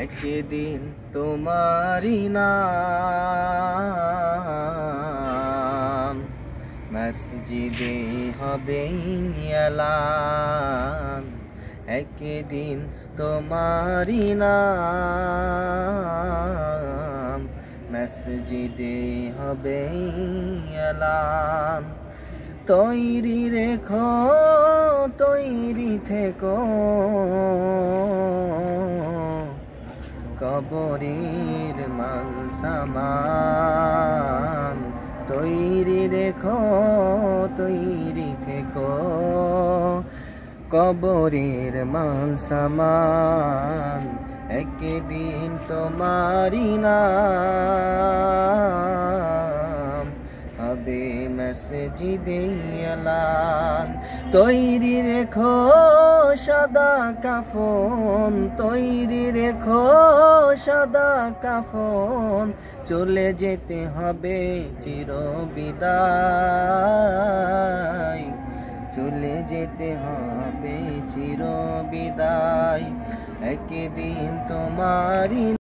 একদিন তোমারি নাম মসজিদে হবে এলান। একদিন তোমারি নাম মসজিদে হবে এলান। তৈরি রেখো, তৈরি থেকো, কবরের মাল সামান। তৈরি রেখো, তৈরি থেকো, কবরের মাল সামান। একদিন তোমারি নাম হবে মসজিদে এলান। তৈরি রেখো সাদা কাফন, তৈরি রেখো সাদা কাফন। চলে যেতে হবে চিরবিদায়, চলে যেতে হবে চিরবিদায়। একদিন তোমারি